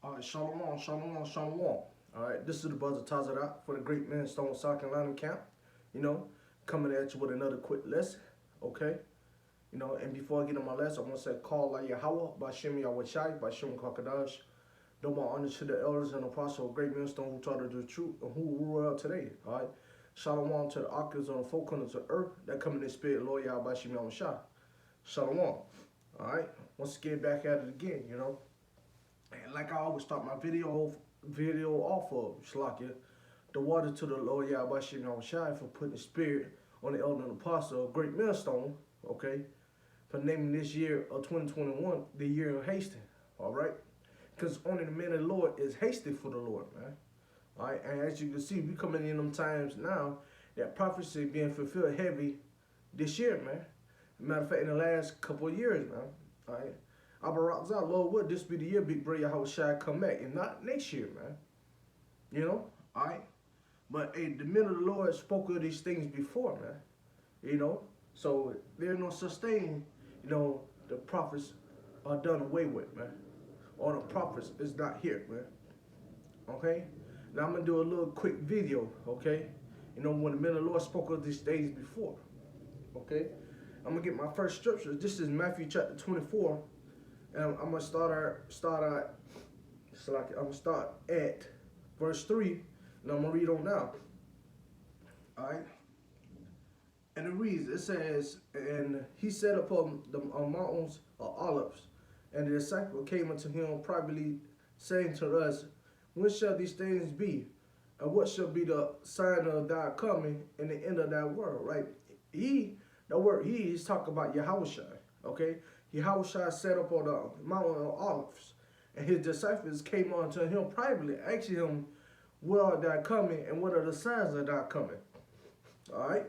All right, shalom, shalom, shalom. All right, this is the brother Tazarat for the Great Men Stone Sock and Lining Camp. You know, coming at you with another quick lesson. Okay, and before I get on my lesson, I want to say, call La Yahweh by Shem Yahweh by Shem Kakadash. Do my honor to the elders and apostles of Great Men Stone who taught us the truth and who rule out today. All right, shalom to the occupants on the four corners of earth that come in the spirit, Lord Yahweh by Shem Yahweh. Shalom. All right, once again, back at it again. And like I always start my video off of Shlakia, the water to the Lord Yahweh Shai for putting the spirit on the elder and apostle, great millstone, okay, for naming this year of 2021 the year of hasting, all right? Because only the man of the Lord is hasty for the Lord, man. All right, and as you can see, we coming in them times now that prophecy being fulfilled heavy this year, man. Matter of fact, in the last couple of years, man. All right. Abarakzah, Lord, would this be the year Big Brother Yahweh Shai come back and not next year, man. All right. But hey, the men of the Lord spoke of these things before, man. So there's no such thing, the prophets are done away with, man. Or the prophets is not here, man. Okay? Now I'm gonna do a little quick video, okay? When the men of the Lord spoke of these things before. Okay? I'm gonna get my first scripture. This is Matthew chapter 24. And I'm gonna start at verse 3, and I'm gonna read on down. All right. And it reads, it says, and he sat upon the mountains of Olives, and the disciple came unto him privately, saying to us, when shall these things be? And what shall be the sign of thy coming and the end of thy world? Right? The word he is talking about Yahushua. Okay? Yahushua sat up on the mountain of Olives, and his disciples came unto him privately, asking him, what are thy coming and what are the signs of thy coming? All right?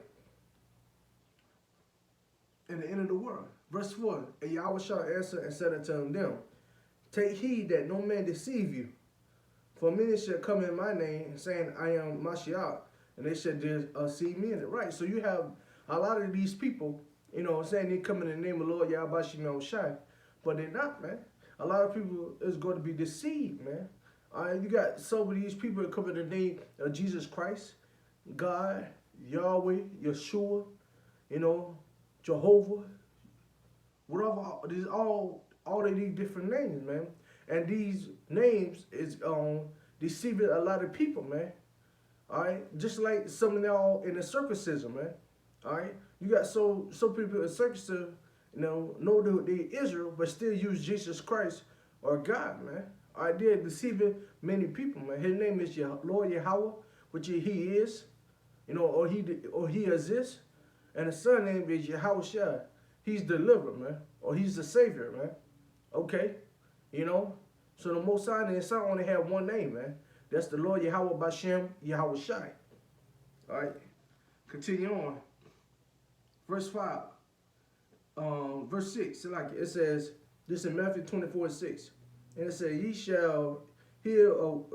And the end of the world. Verse 4, and Yahushua answered and said unto them, take heed that no man deceive you. For many shall come in my name, saying, I am Mashiach, and they shall see me in it. Right, so you have a lot of these people, saying they come in the name of the Lord Yahweh Shem Shai, but they're not, man. A lot of people is going to be deceived, man. All right, you got some of these people that come in the name of Jesus Christ, God, Yahweh, Yeshua, Jehovah, whatever. These all of these different names, man. And these names is deceiving a lot of people, man. All right, just like some of y'all in the circumcision, man. All right, you got some people in circumcision, know they Israel, but still use Jesus Christ or God, man. All right, they're deceiving many people, man. His name is Lord Yahweh, which he is, or he exists, and the son name is Yahweh Shai. He's the deliverer, man, or he's the savior, man. Okay. So the Most High and His Son only have one name, man. That's the Lord Yahweh Bashem Yahweh Shai. All right, continue on. Verse 5, verse 6, it says, this in Matthew 24:6, and it says, ye shall hear of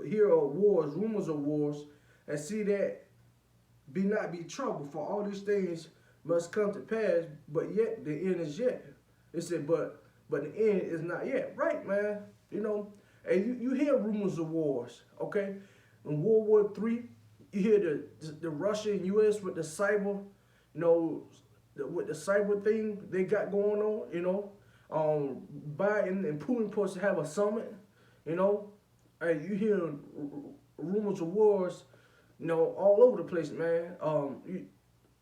wars, rumors of wars, and see that be troubled, for all these things must come to pass, but yet the end is yet. It said, but the end is not yet. Right, man. And you hear rumors of wars, okay? In World War III, you hear the Russia and U.S. with the cyber, with the cyber thing they got going on. Biden and Putin supposed to have a summit, and you hear rumors of wars, all over the place, man.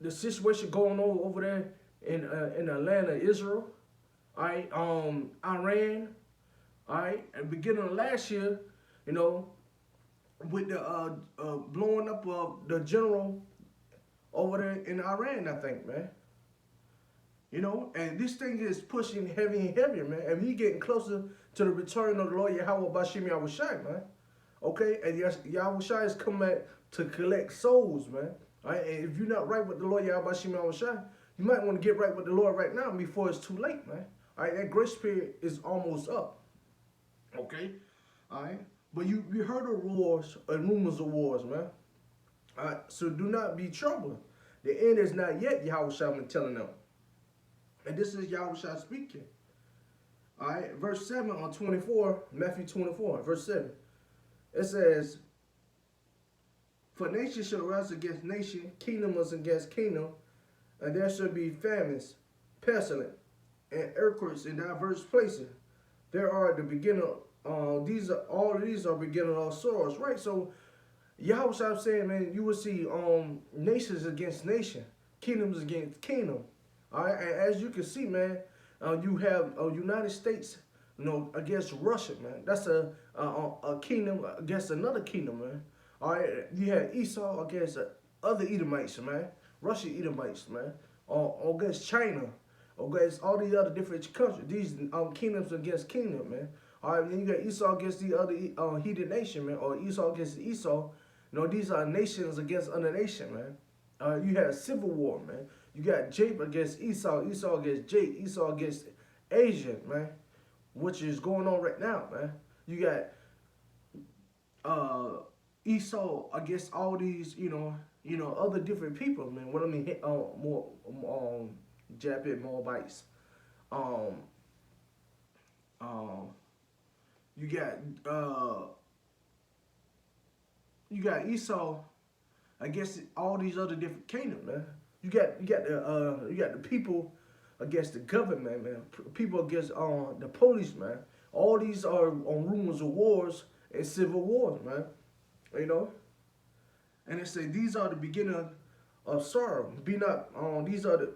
The situation going on over there in the land of Israel. All right, Iran, all right, and beginning of last year, with the blowing up of the general over there in Iran, I think, man. And this thing is pushing heavy and heavier, man. And we getting closer to the return of the Lord Yahweh Bashem Yahweh Shai, man. Okay, and Yahweh Shai is coming back to collect souls, man. All right, and if you're not right with the Lord Yahweh Bashem Yahweh Shai, you might want to get right with the Lord right now before it's too late, man. All right, that grace period is almost up. Okay, all right. But you heard of wars and rumors of wars, man. All right, so do not be troubled. The end is not yet, Yahweh Shai been telling them. And this is Yahweh Shai speaking. All right, verse 7 on 24, Matthew 24, verse 7. It says, for nation shall rise against nation, kingdom against kingdom, and there shall be famines, pestilence, and earthquakes in diverse places. There are the beginning. These are all of these are beginning of sorrows, right? So Yahweh I'm saying, man, you will see nations against nation, kingdoms against kingdom. All right, and as you can see, man, you have United States, against Russia, man. That's a kingdom against another kingdom, man. All right, you have Esau against other Edomites, man. Russian Edomites, man. Or against China, or against all these other different countries. These kingdoms against kingdom, man. All right, then you got Esau against the other heathen nation, man, or Esau against Esau. These are nations against other nation, man. You had a civil war, man. You got Jacob against Esau, Esau against Jake, Esau against Asia, man, which is going on right now, man. You got Esau against all these, other different people, man. What I mean, more Japhet Moabites. Um, um, you got Esau against all these other different kingdoms, man. You got the people against the government, man. People against the police, man. All these are on rumors of wars and civil wars, man. You know, and it say these are the beginning of sorrow. Be not all these are the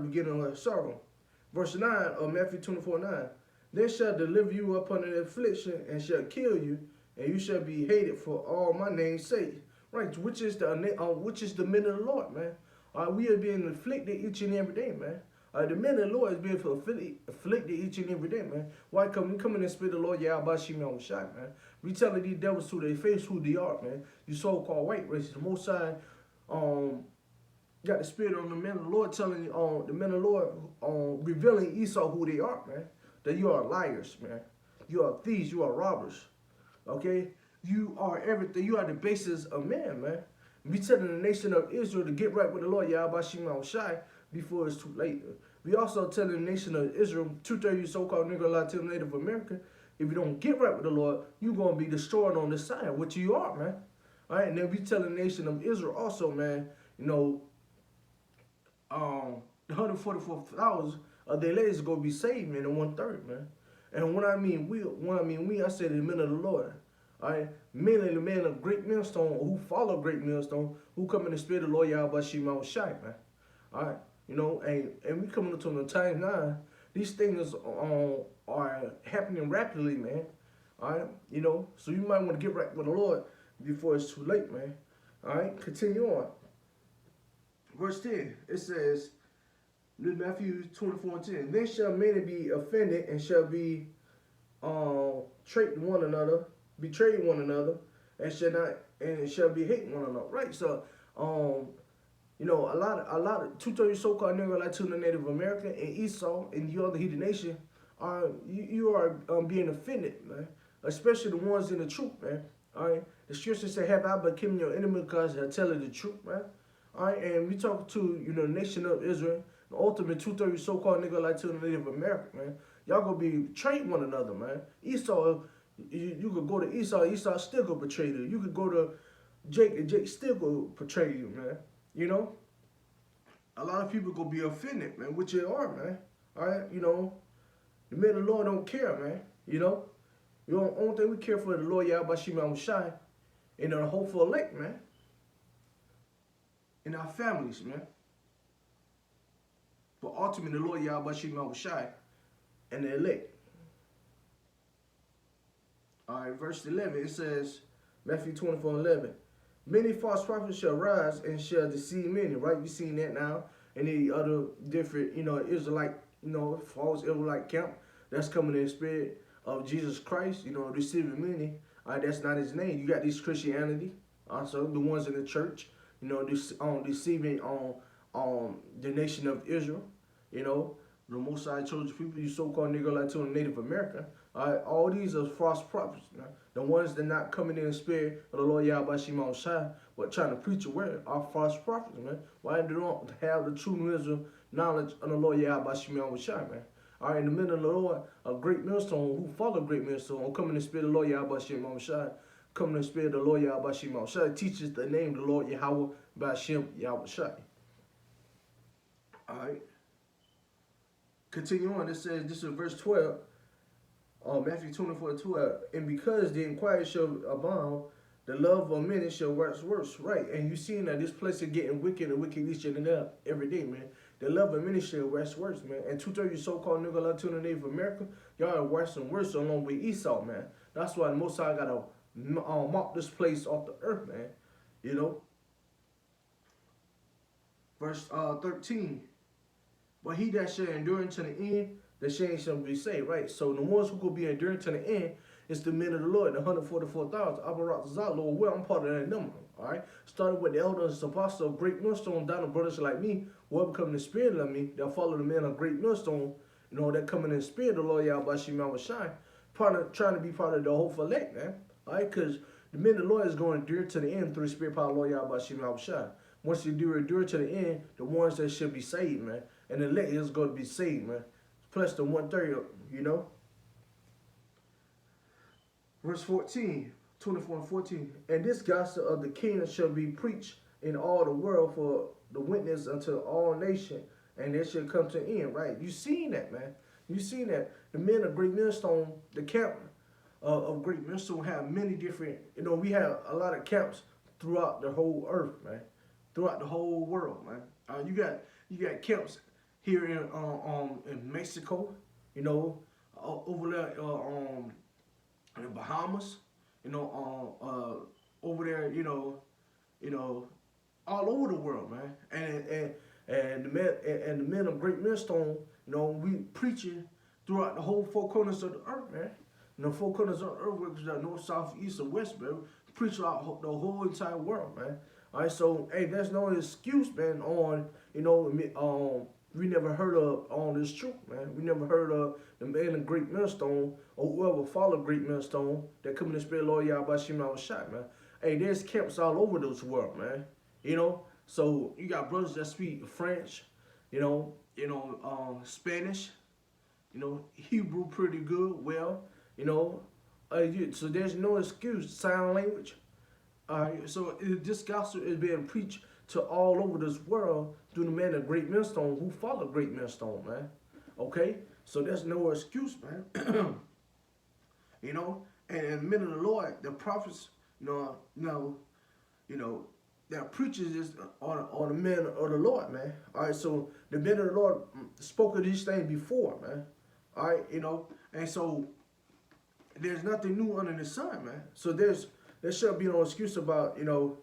beginning of sorrow. Verse 9 of Matthew 24:9. Then shall deliver you up under the affliction and shall kill you, and you shall be hated for all my name's sake. Right, which is the men of the Lord, man. We are being afflicted each and every day, man. The men of the Lord is being afflicted each and every day, man. Why come we come in and spit the Lord Yahweh Shimon Shai, man? We telling these devils to their face who they are, man. You so-called white races. The Most High, got the spirit on the men of the Lord telling the men of the Lord revealing Esau who they are, man. That you are liars, man. You are thieves. You are robbers. Okay? You are everything. You are the basis of man, man. We telling the nation of Israel to get right with the Lord Yahweh Shimon Shai before it's too late. We also telling the nation of Israel, 2/3 you so-called Negro Latino Native American, if you don't get right with the Lord, you're going to be destroyed on this side, which you are, man. All right, and then we telling the nation of Israel also, man, the 144,000 of their ladies are going to be saved, man, in 1/3, man. And when I mean we, I say the men of the Lord. All right, men and the men of great millstone who follow great millstone, who come in the spirit of the Lord Yahweh Shimon Shai, man. All right, and we coming up to the time now. These things are happening rapidly, man. All right, so you might want to get right with the Lord before it's too late, man. All right, continue on. Verse 10, it says, Matthew 24:10. Then shall many be offended and shall be betray one another, and shall be hate one another. Right. So a lot of 2/3 so-called Negro Latino Native American and Esau and the other heathen nation you are being offended, man. Especially the ones in the truth, man. All right. The scripture say, "Have I become your enemy because I tell you the truth, man." All right. And we talk to the nation of Israel, the ultimate 2/3 so-called Negro Latino Native American, man. Y'all gonna betray one another, man. Esau, you could go to Esau, Esau still gonna betray you. You could go to Jake, and Jake still gonna betray you, man. A lot of people gonna be offended, man, which they are, man. All right, the men of the Lord don't care, man. The only thing we care for is the Lord Yahweh Shimon Shai and the hopeful elect, man. And our families, man. But ultimately, the Lord Yahweh Shimon Shai and the elect. All right, verse 11, it says, Matthew 24:11. Many false prophets shall rise and shall deceive many, right? We seen that now. And the other different, Israelite, false Israelite camp that's coming in the spirit of Jesus Christ, deceiving many. All right, that's not his name. You got these Christianity, also the ones in the church, deceiving the nation of Israel, the Most High chosen people, you so-called Negro Latino Native American. All these are false prophets, man. The ones that not coming in the spirit of the Lord Yahweh Shimon Shai, but trying to preach a word, are false prophets, man. Why they don't have the true wisdom, knowledge of the Lord Yahweh Shimon Shai, man. All right, in the middle of the Lord, a great millstone who follow great millstone, come in the spirit of the Lord Yahweh Shem Shai. Come in the spirit of the Lord Yahweh Shem Shai. Teaches the name of the Lord Yahweh Bashem Yahweh Shai. All right. Continue on. It says, this is verse 12. Matthew 24:12. And because the inquiry shall abound, the love of many shall wax worse. Right. And you seeing that this place is getting wicked and wicked each and every day, man. The love of many shall wax worse, man. And 230 so-called nigga Latino Native America, y'all are worse and worse along with Esau, man. That's why the Most High gotta mop this place off the earth, man. You know. Verse 13. But he that shall endure unto the end, the shame shall be saved, right? So the ones who could be enduring to the end is the men of the Lord, the 144,000. Abarak Zah, Lord, well, I'm part of that number, all right? Started with the elders, apostles of great millstone, down to brothers like me, who have become the spirit of me, that follow the men of great millstone, you know, that coming in the spirit of the Lord Yahweh Shema Shine, trying to be part of the whole elect, man, all right? Because the men of the Lord is going to endure to the end through the spirit power of the Lord Yahweh Shema Shine. Once you endure to the end, the ones that should be saved, man, and the elect is going to be saved, man. Plus the 130, you know. Verse 14, 24 and 14. And this gospel of the kingdom shall be preached in all the world for the witness unto all nations, and it shall come to an end, right? You seen that, man. You seen that. The men of Great Millstone, the camp of Great Millstone have many different, you know, we have a lot of camps throughout the whole earth, man. Throughout the whole world, man. You got camps here in Mexico, you know, over there in the Bahamas, you know, over there, you know, all over the world, man. And the men of Great Millstone, you know, we preaching throughout the whole four corners of the earth, man. And the four corners of the earth, which is north, south, east, and west, man. Preach throughout the whole entire world, man. All right, so hey, there's no excuse, man, on, you know, we never heard of on this truth, man. We never heard of the man of Great Millstone or whoever followed Great Millstone that come in the spirit of Lord Yahweh Shema Shai, man. Hey, there's camps all over this world, man. You know, so you got brothers that speak French, you know, Spanish, you know, Hebrew pretty good, well, you know, so there's no excuse. Sign language. All right, so this gospel is being preached to all over this world through the man of Great Millstone who follow Great Millstone, man. Okay, so there's no excuse, man. You know, and in the men of the Lord, the prophets, you know, that preaches this on the men of the Lord, man. All right, so the men of the Lord spoke of these things before, man. All right, you know, and so there's nothing new under the sun, man. So there should be no excuse about, you know,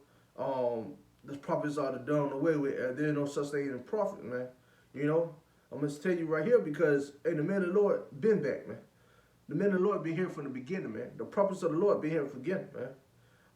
the prophets are done away with. There's no such thing as a prophet, man. You know, I'm going to tell you right here because, hey, the men of the Lord been back, man. The men of the Lord been here from the beginning, man. The prophets of the Lord been here from the beginning, man.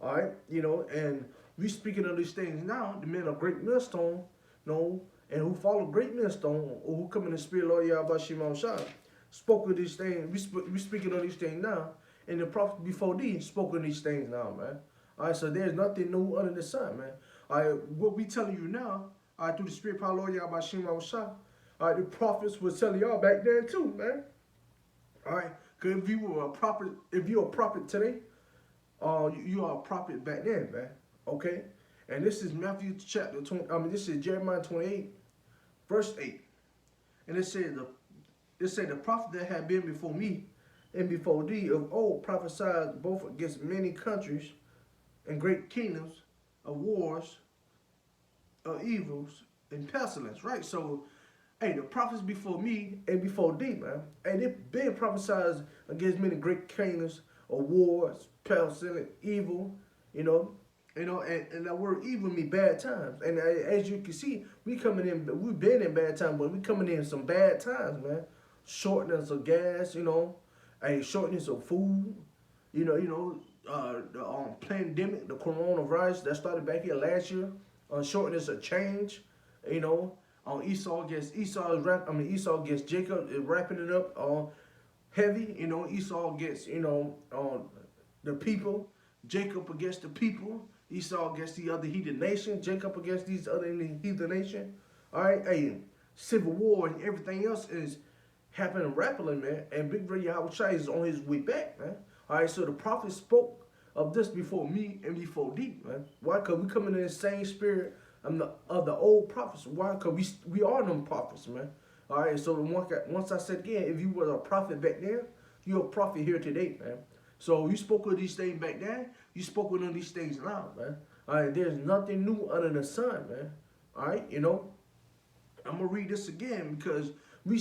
All right, you know, and we speaking of these things now, the men of Great Millstone, you know, and who follow Great Millstone, or who come in the spirit of Lord Yahweh Shema Shai, spoke of these things. We speaking of these things now. And the prophet before thee spoke of these things now, man. All right, so there's nothing new under the sun, man. All right, what we telling you now, all right, through the spirit power, Lord Yahweh Shema Shai, all right, the prophets was telling y'all back then too, man. All right, because if you're a prophet today, you are a prophet back then, man. Okay, and this is Matthew chapter 20. This is Jeremiah 28, verse 8, and it said the prophet that had been before me and before thee of old prophesied both against many countries and great kingdoms of wars, of evils, and pestilence, right? So, hey, the prophets before me and before thee, man, and they've been prophesied against many great kingdoms of wars, pestilence, evil, you know, and that word evil mean bad times. And as you can see, we've been in bad times, but we coming in some bad times, man. Shortness of gas, you know, shortness of food, the pandemic, the coronavirus that started back here last year, shortness of change, you know, Esau gets Jacob is wrapping it up heavy, you know, Esau gets, the people, Jacob against the people, Esau against the other heathen nation, Jacob against these other heathen nation. All right, hey, civil war and everything else is happening rapidly, man. And Big Brother Yahweh Shai is on his way back, man. All right, so the prophet spoke of this before me and before thee, man. Why? Because we come in the same spirit of the old prophets. Why? Because we are them prophets, man. All right, so once I said again, if you were a prophet back then, you're a prophet here today, man. So you spoke of these things back then, you spoke of these things now, man. All right, there's nothing new under the sun, man. All right, I'm gonna read this again because we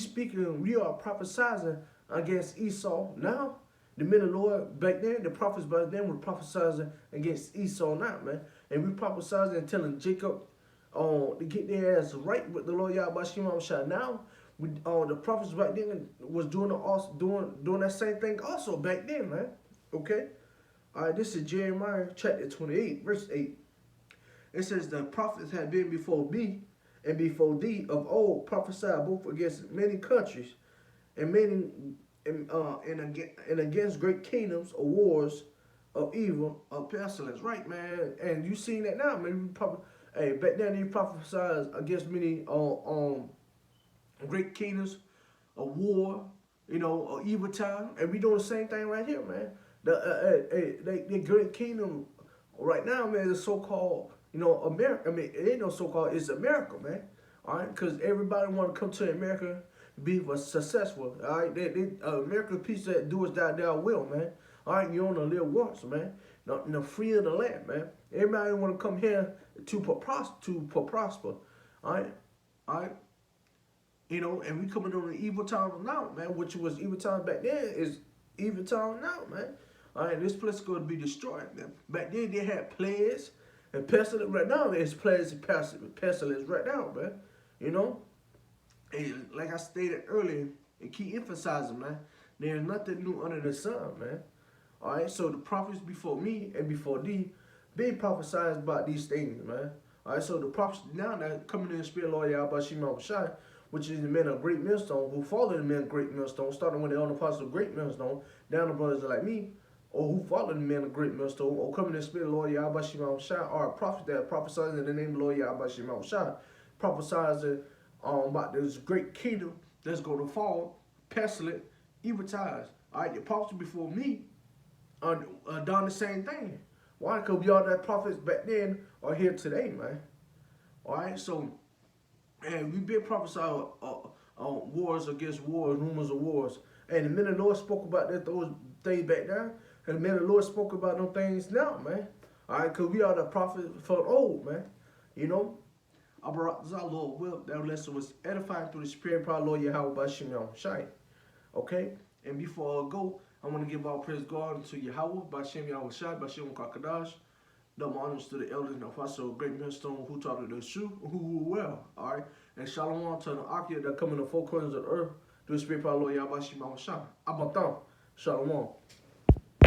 are prophesizing against Esau now. The men of the Lord back then, the prophets back then were prophesizing against Esau now, man. And we prophesizing and telling Jacob to get their ass right with the Lord Yahweh Shema Shah. Now, the prophets back then was doing that same thing also back then, man. Okay? All right, this is Jeremiah chapter 28, verse 8. It says, the prophets had been before me and before thee of old prophesied both against many countries and many and against great kingdoms of wars of evil of pestilence. Right, man. And you seen that now, man. Hey, back then you prophesied against many great kingdoms of war, of evil time, and we doing the same thing right here, man. The great kingdom right now, man, is so-called, America. I mean, it ain't no so-called, it's America, man. All right, because everybody want to come to America, be successful. All right, America's piece that do as thou will, man. All right, you want to live once, man. No free of the land, man. Everybody want to come here to prosper. All right, all right. And we coming on the evil times now, man. Which was evil times back then is evil time now, man. All right, this place is going to be destroyed, man. Back then they had plagues and pestilence. Right now there's plagues and pestilence right now, man. And like I stated earlier, and keep emphasizing, man, there's nothing new under the sun, man. All right, so the prophets before me and before thee been prophesied about these things, man. All right, so the prophets now that coming in the spirit, Lord Yahweh Shema Shai, which is the men of great millstone, who follow the men of great millstone, starting with the elder apostles of great millstone, down to brothers like me, or who follow the men of great millstone, or coming in the spirit, Lord Yahweh Shema Shai, are prophets that prophesied in the name of Lord Yahweh Shema Shai, prophesied about this great kingdom that's going to fall, pestilent, evil times. All right, the prophets before me are done the same thing. Why? Because we all that prophets back then are here today, man. All right, so, and we've been prophesying wars against wars, rumors of wars. And the men of the Lord spoke about those things back then. And the men of the Lord spoke about those things now, man. All right, because we are the prophets for old, man. I brought this our Lord will that lesson was edifying through the Spirit of our Lord Yahweh by Shimon Shai. Okay? And before I go, I want to give all praise God to Yahweh by Shem Yahweh Shai, by Shem Kakadash. Double honors to the elders and apostle of great millstone who taught the truth, who rule well. Alright? And shalom to the Akia that come in the four corners of the earth through the Spirit of our Lord Yahweh Shimon Shai. Abatam. Shalom.